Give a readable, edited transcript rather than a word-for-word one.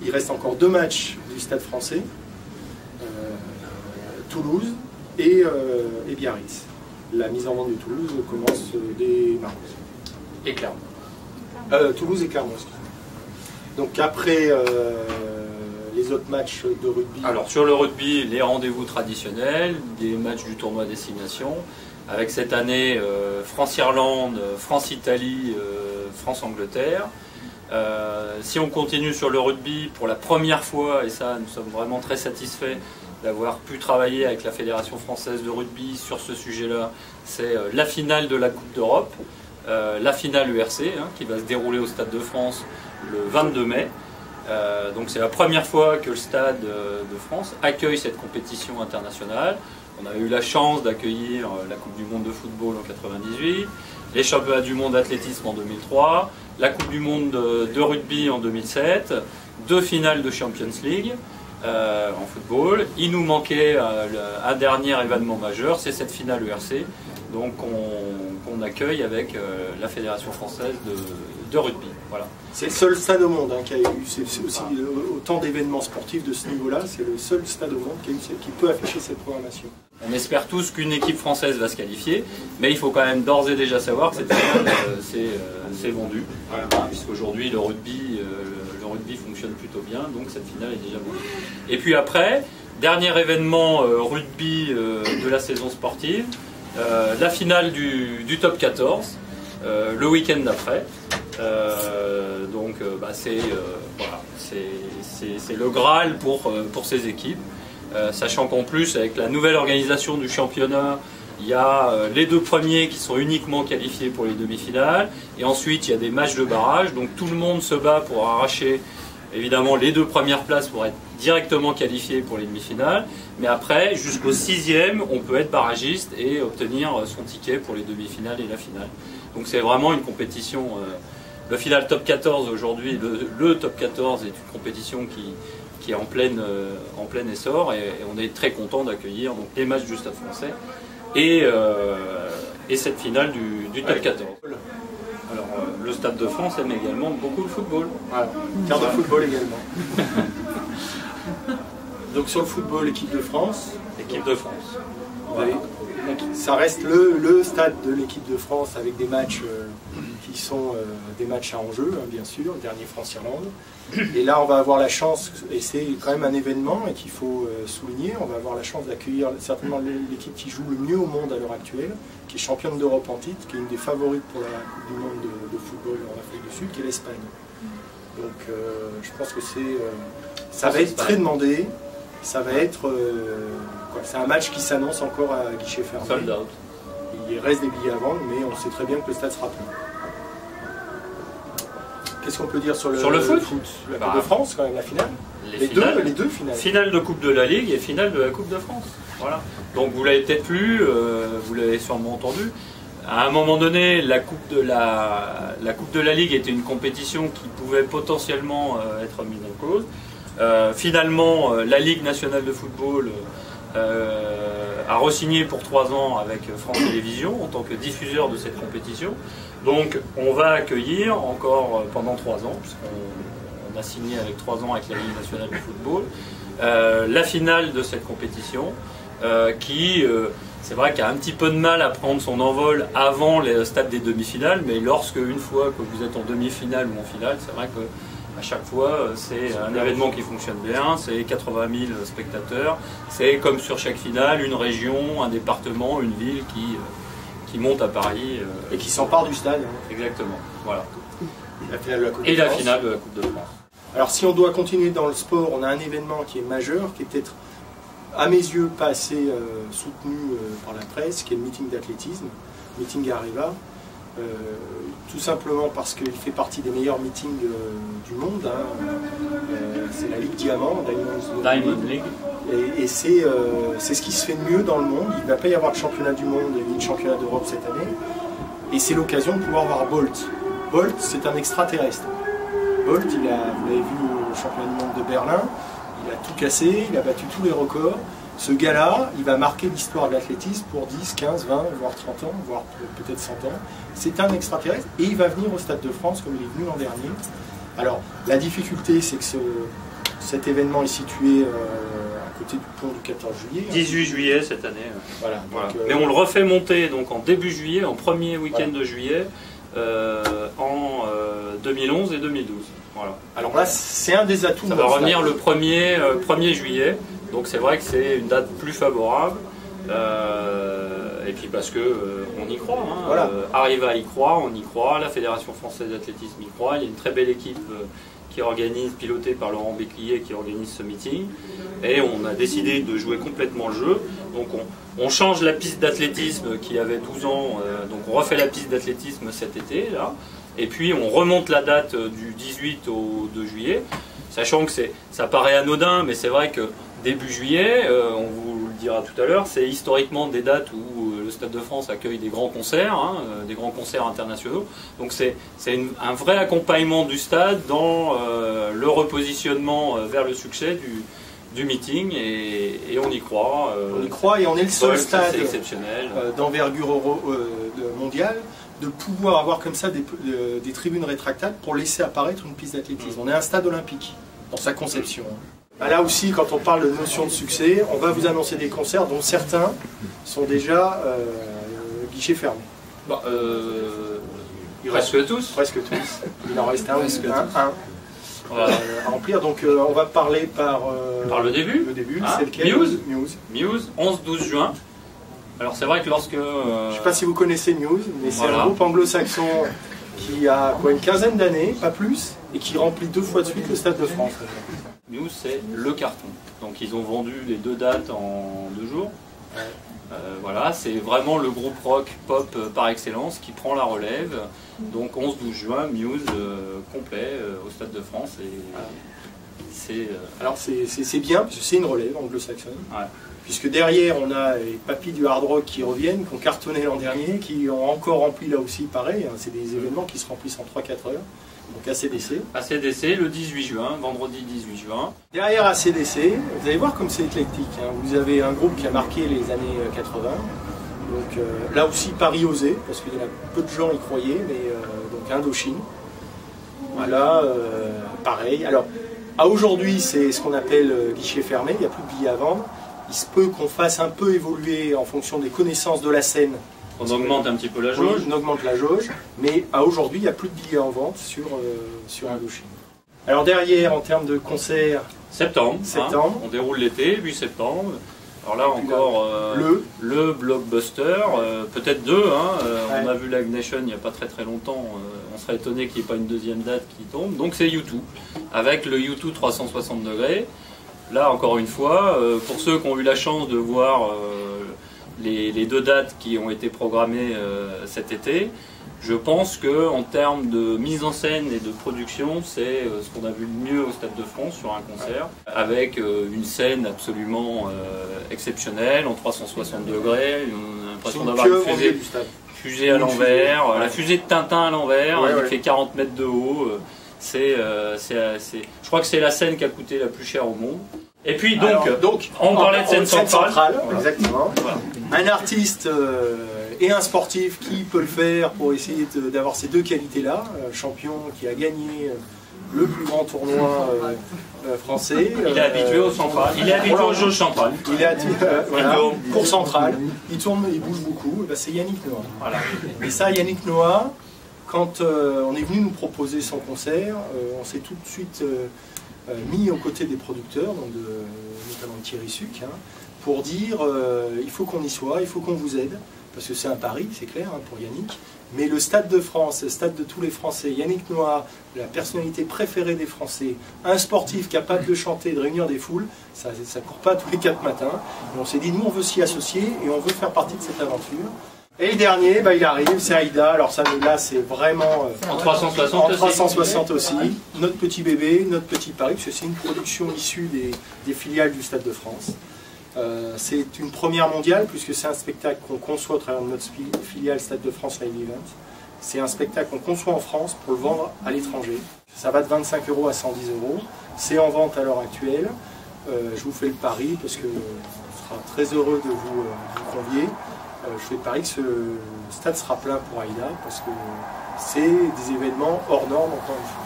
il reste encore 2 matchs du Stade français, Toulouse et Biarritz. La mise en vente de Toulouse commence dès mardi. Et Clermont. Toulouse et Clermont, excusez-moi. Donc après les autres matchs de rugby. Alors sur le rugby, les rendez-vous traditionnels, des matchs du tournoi destination, avec cette année France-Irlande, France-Italie, France-Angleterre. Si on continue sur le rugby, pour la première fois, et ça nous sommes vraiment très satisfaits d'avoir pu travailler avec la Fédération française de rugby sur ce sujet-là, c'est la finale de la Coupe d'Europe, la finale URC, qui va se dérouler au Stade de France le 22 mai. Donc c'est la première fois que le Stade de France accueille cette compétition internationale. On a eu la chance d'accueillir la Coupe du Monde de football en 98, les championnats du monde d'athlétisme en 2003, la Coupe du Monde de rugby en 2007, 2 finales de Champions League en football. Il nous manquait un dernier événement majeur, c'est cette finale URC, donc qu'on accueille avec la Fédération française de rugby. Voilà. C'est le seul stade au monde qui a eu, c'est aussi autant d'événements sportifs de ce niveau-là, c'est le seul stade au monde qui peut afficher cette programmation. On espère tous qu'une équipe française va se qualifier, mais il faut quand même d'ores et déjà savoir que cette finale, c'est vendu, puisqu'aujourd'hui le rugby fonctionne plutôt bien, donc cette finale est déjà vendue. Et puis après, dernier événement rugby de la saison sportive, la finale du top 14, le week-end d'après. C'est le Graal pour ces équipes, sachant qu'en plus avec la nouvelle organisation du championnat, il y a les 2 premiers qui sont uniquement qualifiés pour les demi-finales, et ensuite il y a des matchs de barrage, donc tout le monde se bat pour arracher évidemment les 2 premières places pour être directement qualifié pour les demi-finales, mais après jusqu'au 6e on peut être barragiste et obtenir son ticket pour les demi-finales et la finale. Donc c'est vraiment une compétition. Le final top 14 aujourd'hui, le top 14 est une compétition qui est en plein essor, et on est très content d'accueillir les matchs du Stade français et cette finale du top 14. Alors le Stade de France aime également beaucoup le football. Voilà, quart de football également. Donc sur le football, équipe de France. Équipe de France. Voilà. Donc, ça reste le stade de l'équipe de France avec des matchs qui sont des matchs à enjeu, bien sûr, le dernier France-Irlande. Et là, on va avoir la chance, et c'est quand même un événement et qu'il faut souligner, on va avoir la chance d'accueillir certainement l'équipe qui joue le mieux au monde à l'heure actuelle, qui est championne d'Europe en titre, qui est une des favorites pour la Coupe du Monde de football en Afrique du Sud, qui est l'Espagne. Donc je pense que ça va être très demandé. Ça va être... c'est un match qui s'annonce encore à guichet fermé. Sold out. Il reste des billets à vendre, mais on sait très bien que le stade sera plein. Qu'est-ce qu'on peut dire sur le foot? La Coupe de France, quand même, la finale. Les deux finales. Finale de Coupe de la Ligue et finale de la Coupe de France. Voilà. Donc vous l'avez peut-être lu, vous l'avez sûrement entendu. À un moment donné, la Coupe de la Ligue était une compétition qui pouvait potentiellement être mise en cause. Finalement, la Ligue nationale de football a re-signé pour 3 ans avec France Télévisions en tant que diffuseur de cette compétition. Donc on va accueillir encore pendant 3 ans, puisqu'on a signé avec 3 ans avec la Ligue nationale de football, la finale de cette compétition qui, c'est vrai, qu'il a un petit peu de mal à prendre son envol avant le stade des demi-finales, mais lorsque une fois que vous êtes en demi-finale ou en finale, c'est vrai que à chaque fois, c'est un événement qui fonctionne bien, c'est 80 000 spectateurs, c'est comme sur chaque finale, une région, un département, une ville qui monte à Paris. Et qui s'empare du stade. Exactement, voilà. La finale de la Coupe et de la France. finale de la Coupe de France. Alors si on doit continuer dans le sport, on a un événement qui est majeur, qui est peut-être, à mes yeux, pas assez soutenu par la presse, qui est le meeting d'athlétisme, meeting Areva. Tout simplement parce qu'il fait partie des meilleurs meetings du monde. C'est la Ligue Diamant, Diamond League. Et c'est ce qui se fait de mieux dans le monde. Il ne va pas y avoir de championnat du monde ni de championnat d'Europe cette année. Et c'est l'occasion de pouvoir voir Bolt. Bolt, c'est un extraterrestre. Bolt, vous l'avez vu au championnat du monde de Berlin, il a tout cassé, il a battu tous les records. Ce gars-là, il va marquer l'histoire de l'athlétisme pour 10, 15, 20, voire 30 ans, voire peut-être 100 ans. C'est un extraterrestre et il va venir au Stade de France comme il est venu l'an dernier. Alors, la difficulté, c'est que Cet événement est situé à côté du pont du 14 juillet. 18 juillet cette année. Voilà, donc, Mais on le refait monter donc en début juillet, en premier week-end de juillet, en 2011 et 2012. Voilà. Alors là, c'est un des atouts. Ça va revenir le 1er juillet, donc c'est vrai que c'est une date plus favorable. Et puis parce que on y croit, hein. Voilà. Arriva y croit, on y croit, la Fédération Française d'Athlétisme y croit, il y a une très belle équipe qui organise, pilotée par Laurent Béclier, qui organise ce meeting, et on a décidé de jouer complètement le jeu. Donc on change la piste d'athlétisme qui avait 12 ans, donc on refait la piste d'athlétisme cet été, là, et puis on remonte la date du 18 au 2 juillet, sachant que ça paraît anodin, mais c'est vrai que début juillet, on vous le dira tout à l'heure, c'est historiquement des dates où le Stade de France accueille des grands concerts, hein, des grands concerts internationaux. Donc c'est un vrai accompagnement du stade dans le repositionnement vers le succès du meeting, et on y croit. On y croit, et on est le seul stade d'envergure mondiale de pouvoir avoir comme ça des tribunes rétractables pour laisser apparaître une piste d'athlétisme. On est un stade olympique dans sa conception. Là aussi, quand on parle de notion de succès, on va vous annoncer des concerts dont certains sont déjà guichets fermés. Bah, presque tous. Presque tous. Il en reste un Voilà. à remplir. Donc on va parler par le début. Le début, hein, c'est lequel? Muse, 11-12 juin. Alors c'est vrai que lorsque... Je ne sais pas si vous connaissez Muse, mais c'est un groupe anglo-saxon qui a une quinzaine d'années, pas plus, et qui remplit 2 fois de suite le Stade de France. Muse, c'est le carton. Donc ils ont vendu les 2 dates en 2 jours. Voilà, c'est vraiment le groupe rock pop par excellence qui prend la relève. Donc 11-12 juin, Muse complet au Stade de France. Alors c'est bien, parce que c'est une relève anglo-saxonne. Ouais. Puisque derrière on a les papis du hard rock qui reviennent, qui ont cartonné l'an dernier, qui ont encore rempli là aussi pareil. Hein, c'est des événements qui se remplissent en 3-4 heures. Donc ACDC. ACDC le 18 juin, vendredi 18 juin. Derrière ACDC, vous allez voir comme c'est éclectique. Hein. Vous avez un groupe qui a marqué les années 80. Donc là aussi Paris osé, parce qu'il y en a peu de gens y croyaient, mais donc Indochine. Voilà, pareil. Alors à aujourd'hui c'est ce qu'on appelle guichet fermé, il n'y a plus de billets à vendre. Il se peut qu'on fasse un peu évoluer en fonction des connaissances de la scène. On augmente un petit peu la jauge. Oui, on augmente la jauge, mais à aujourd'hui, il n'y a plus de billets en vente sur Indochine. Alors derrière, en termes de concerts... Septembre. Hein, on déroule l'été, 8 septembre. Alors là encore, le blockbuster, peut-être 2. Hein, on a vu l'Agnation il n'y a pas très longtemps. On serait étonné qu'il n'y ait pas une deuxième date qui tombe. Donc c'est U2, avec le U2 360 degrés. Là, encore une fois, pour ceux qui ont eu la chance de voir les 2 dates qui ont été programmées cet été, je pense qu'en termes de mise en scène et de production, c'est ce qu'on a vu le mieux au Stade de France sur un concert, avec une scène absolument exceptionnelle, en 360 degrés, on a l'impression d'avoir une fusée à l'envers, la fusée de Tintin à l'envers, qui fait 40 mètres de haut. Je crois que c'est la scène qui a coûté la plus cher au monde. Et puis donc on parlait de scène centrale. Voilà. Exactement. Voilà. Un artiste et un sportif qui peut le faire pour essayer d'avoir ces 2 qualités-là. Champion qui a gagné le plus grand tournoi français. Il est habitué au central. Il est habitué au jeu central. Il est voilà, pour central. Il tourne, il bouge beaucoup. C'est Yannick Noah. Voilà. Et ça, Yannick Noah, quand on est venu nous proposer son concert, on s'est tout de suite mis aux côtés des producteurs, donc notamment Thierry Suc, hein, pour dire il faut qu'on y soit, il faut qu'on vous aide, parce que c'est un pari, c'est clair, hein, pour Yannick. Mais le Stade de France, le stade de tous les Français, Yannick Noah, la personnalité préférée des Français, un sportif capable de chanter, de réunir des foules, ça ne court pas tous les 4 matins. Et on s'est dit, nous on veut s'y associer et on veut faire partie de cette aventure. Et le dernier, il arrive, c'est Aïda. Alors ça, là, c'est vraiment en 360 aussi. Notre petit bébé, notre petit pari, parce que c'est une production issue des filiales du Stade de France. C'est une première mondiale, puisque c'est un spectacle qu'on conçoit au travers de notre filiale Stade de France Live Event. C'est un spectacle qu'on conçoit en France pour le vendre à l'étranger. Ça va de 25 € à 110 €. C'est en vente à l'heure actuelle. Je vous fais le pari, parce que on sera très heureux de vous convier. Je fais le pari que ce stade sera plein pour Aïda, parce que c'est des événements hors normes encore une fois.